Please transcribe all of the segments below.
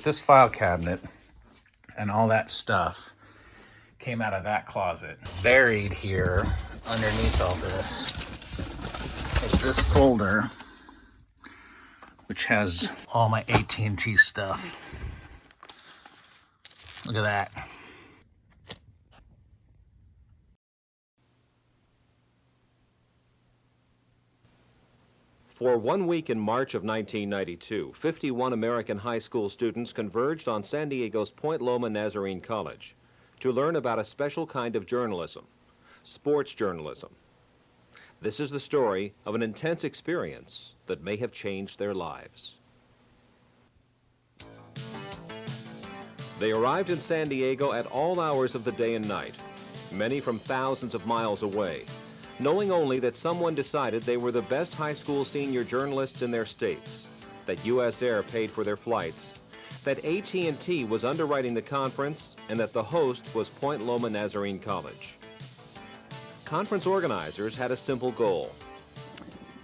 this file cabinet and all that stuff came out of that closet. Buried here underneath all this is this folder, which has all my AT&T stuff. Look at that. For 1 week in March of 1992, 51 American high school students converged on San Diego's Point Loma Nazarene College to learn about a special kind of journalism, sports journalism. This is the story of an intense experience that may have changed their lives. They arrived in San Diego at all hours of the day and night, many from thousands of miles away, knowing only that someone decided they were the best high school senior journalists in their states, that U.S. Air paid for their flights, that AT&T was underwriting the conference, and that the host was Point Loma Nazarene College. Conference organizers had a simple goal.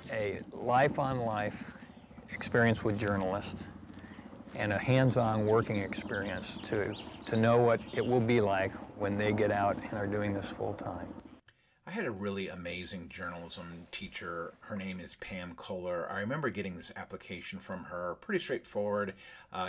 A life-on-life experience with journalists and a hands-on working experience to know what it will be like when they get out and are doing this full-time. I had a really amazing journalism teacher. Her name is Pam Kohler. I remember getting this application from her, pretty straightforward.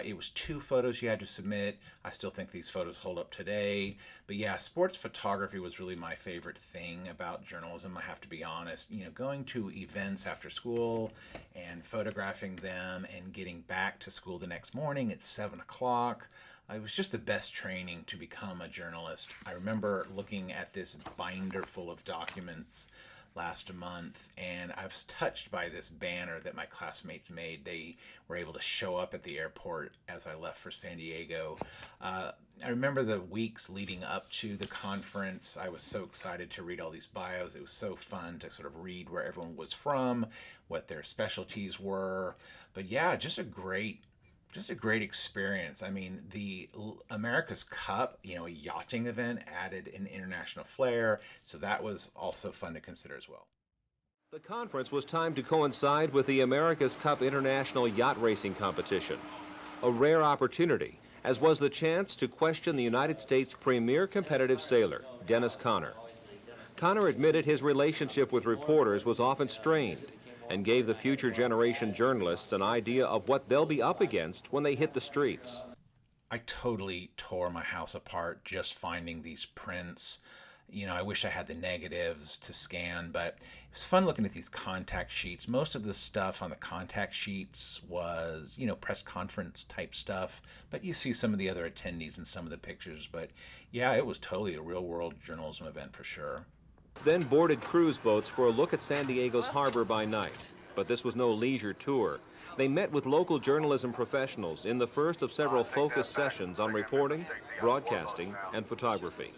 It was 2 photos you had to submit. I still think these photos hold up today. But yeah, sports photography was really my favorite thing about journalism, I have to be honest. You know, going to events after school and photographing them and getting back to school the next morning at 7 o'clock. It was just the best training to become a journalist. I remember looking at this binder full of documents last month, and I was touched by this banner that my classmates made. They were able to show up at the airport as I left for San Diego. I remember the weeks leading up to the conference. I was so excited to read all these bios. It was so fun to sort of read where everyone was from, what their specialties were. But yeah, just a great experience. I mean, the America's Cup, you know, a yachting event, added an international flair, so that was also fun to consider as well. The conference was timed to coincide with the America's Cup International Yacht Racing Competition, a rare opportunity, as was the chance to question the United States' premier competitive sailor, Dennis Conner. Conner admitted his relationship with reporters was often strained, and gave the future generation journalists an idea of what they'll be up against when they hit the streets. I totally tore my house apart just finding these prints. You know, I wish I had the negatives to scan, but it was fun looking at these contact sheets. Most of the stuff on the contact sheets was, you know, press conference type stuff, but you see some of the other attendees in some of the pictures. But yeah, it was totally a real world journalism event for sure. Then boarded cruise boats for a look at San Diego's harbor by night. But this was no leisure tour. They met with local journalism professionals in the first of several focused sessions on reporting, broadcasting, and photography.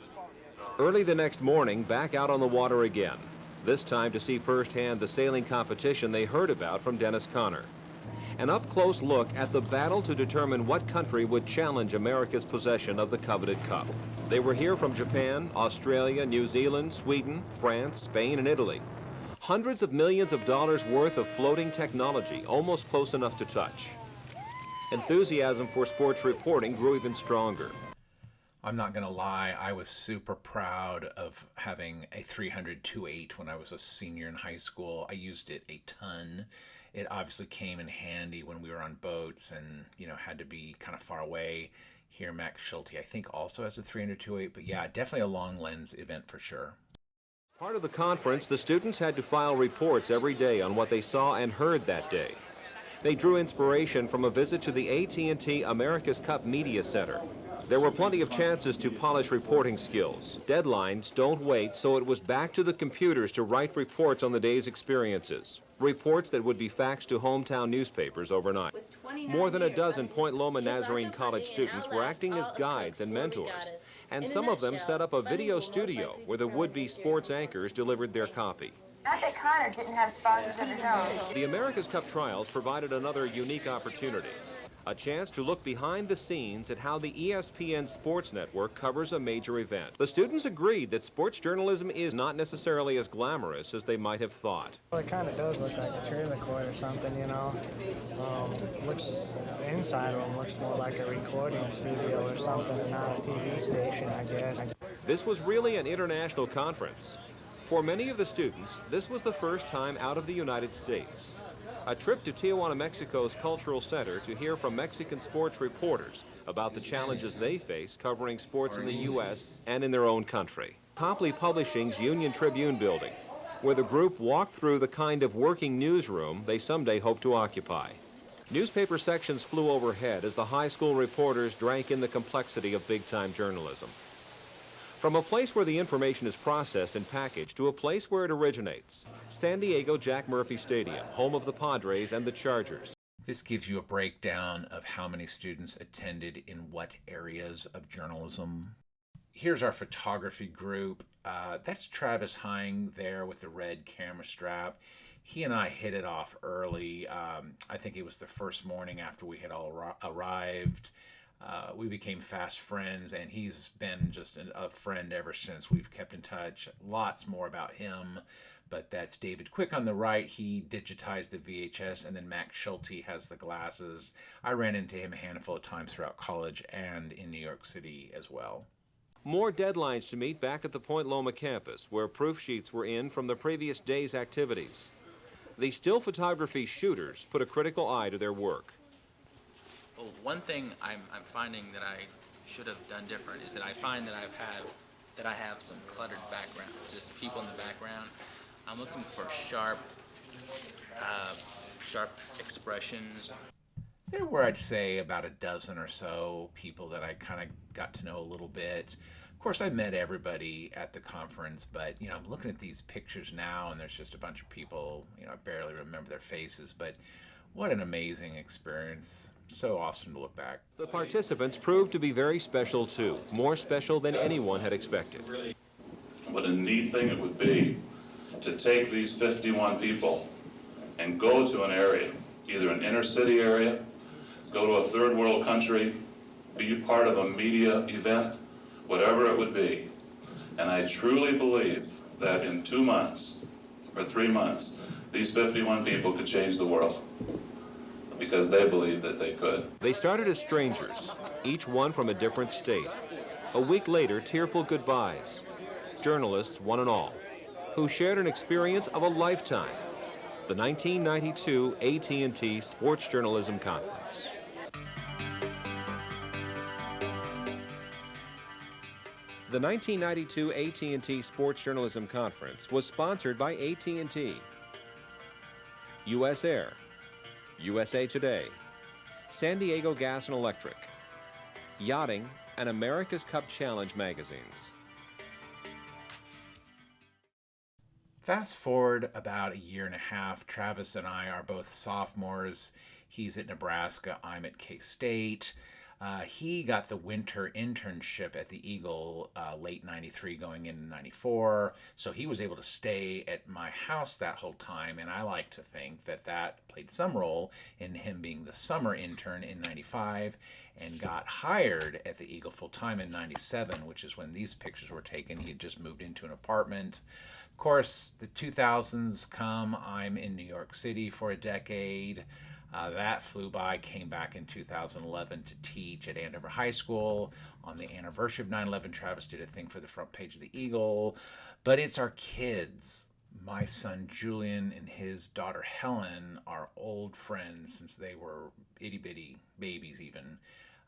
Early the next morning, back out on the water again, this time to see firsthand the sailing competition they heard about from Dennis Conner. An up-close look at the battle to determine what country would challenge America's possession of the coveted cup. They were here from Japan, Australia, New Zealand, Sweden, France, Spain, and Italy. Hundreds of millions of dollars worth of floating technology, almost close enough to touch. Enthusiasm for sports reporting grew even stronger. I'm not going to lie, I was super proud of having a 300-2.8 when I was a senior in high school. I used it a ton. It obviously came in handy when we were on boats and, you know, had to be kind of far away. Here, Max Schulte, I think, also has a 300-2.8, but yeah, definitely a long lens event for sure. Part of the conference, the students had to file reports every day on what they saw and heard that day. They drew inspiration from a visit to the AT&T America's Cup Media Center. There were plenty of chances to polish reporting skills. Deadlines don't wait, so it was back to the computers to write reports on the day's experiences. Reports that would be faxed to hometown newspapers overnight. More than a dozen Point Loma Nazarene College students were acting as guides and mentors, and some of them set up a video studio where the would-be sports anchors delivered their copy. Not that Conner didn't have sponsors of his own. The America's Cup trials provided another unique opportunity. A chance to look behind the scenes at how the ESPN Sports Network covers a major event. The students agreed that sports journalism is not necessarily as glamorous as they might have thought. Well, it kind of does look like a trailer court or something, you know. Looks, the inside of them looks more like a recording studio or something and not a TV station, I guess. This was really an international conference. For many of the students, this was the first time out of the United States. A trip to Tijuana, Mexico's Cultural Center to hear from Mexican sports reporters about the challenges they face covering sports in the U.S. and in their own country. Copley Publishing's Union Tribune building, where the group walked through the kind of working newsroom they someday hope to occupy. Newspaper sections flew overhead as the high school reporters drank in the complexity of big-time journalism. From a place where the information is processed and packaged to a place where it originates, San Diego Jack Murphy Stadium, home of the Padres and the Chargers. This gives you a breakdown of how many students attended in what areas of journalism. Here's our photography group. That's Travis Hine there with the red camera strap. He and I hit it off early. I think it was the first morning after we had all arrived. We became fast friends, and he's been just a friend ever since. We've kept in touch. Lots more about him, but that's David Quick on the right. He digitized the VHS, and then Max Schulte has the glasses. I ran into him a handful of times throughout college and in New York City as well. More deadlines to meet back at the Point Loma campus, where proof sheets were in from the previous day's activities. The still photography shooters put a critical eye to their work. Well, one thing I'm finding that I should have done different is that I find that I have some cluttered backgrounds, just people in the background. I'm looking for sharp expressions. There were, I'd say, about a dozen or so people that I kind of got to know a little bit. Of course, I met everybody at the conference, but, I'm looking at these pictures now, and there's just a bunch of people, I barely remember their faces, but what an amazing experience. So awesome to look back. The participants proved to be very special, too, more special than anyone had expected. What a neat thing it would be to take these 51 people and go to an area, either an inner city area, go to a third world country, be part of a media event, whatever it would be. And I truly believe that in 2 months or 3 months, these 51 people could change the world because they believed that they could. They started as strangers, each one from a different state. A week later, tearful goodbyes. Journalists, one and all, who shared an experience of a lifetime. The 1992 AT&T Sports Journalism Conference. The 1992 AT&T Sports Journalism Conference was sponsored by AT&T, US Air, USA Today, San Diego Gas and Electric, Yachting, and America's Cup Challenge magazines. Fast forward about a year and a half, Travis and I are both sophomores. He's at Nebraska, I'm at K-State. He got the winter internship at the Eagle late 93 going into 94, so he was able to stay at my house that whole time, and I like to think that that played some role in him being the summer intern in 95 and got hired at the Eagle full-time in 97, which is when these pictures were taken. He had just moved into an apartment. Of course, the 2000s come. I'm in New York City for a decade. That flew by, came back in 2011 to teach at Andover High School. On the anniversary of 9/11, Travis did a thing for the front page of the Eagle. But it's our kids. My son Julian and his daughter Helen are old friends since they were itty-bitty babies even.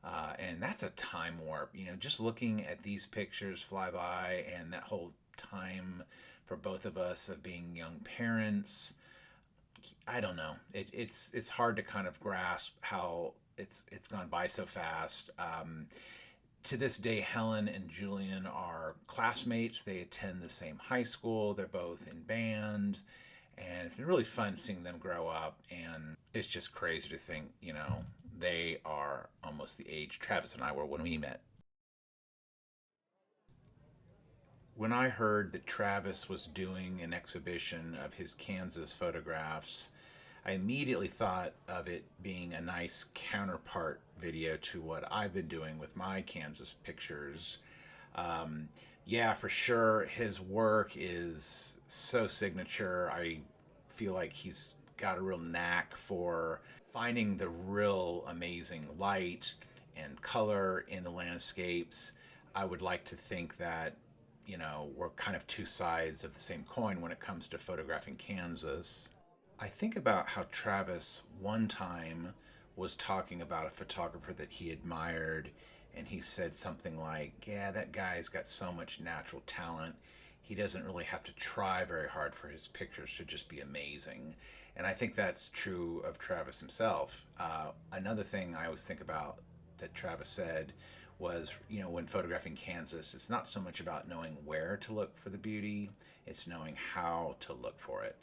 And that's a time warp. Just looking at these pictures fly by and that whole time for both of us of being young parents, I don't know. It's hard to kind of grasp how it's gone by so fast. To this day, Helen and Julian are classmates. They attend the same high school. They're both in band, and it's been really fun seeing them grow up. And it's just crazy to think, they are almost the age Travis and I were when we met. When I heard that Travis was doing an exhibition of his Kansas photographs, I immediately thought of it being a nice counterpart video to what I've been doing with my Kansas pictures. Yeah, for sure, his work is so signature. I feel like he's got a real knack for finding the real amazing light and color in the landscapes. I would like to think that, we're kind of two sides of the same coin when it comes to photographing Kansas. I think about how Travis one time was talking about a photographer that he admired, and he said something like, yeah, that guy's got so much natural talent. He doesn't really have to try very hard for his pictures to just be amazing. And I think that's true of Travis himself. Another thing I always think about that Travis said was, when photographing Kansas, it's not so much about knowing where to look for the beauty, it's knowing how to look for it.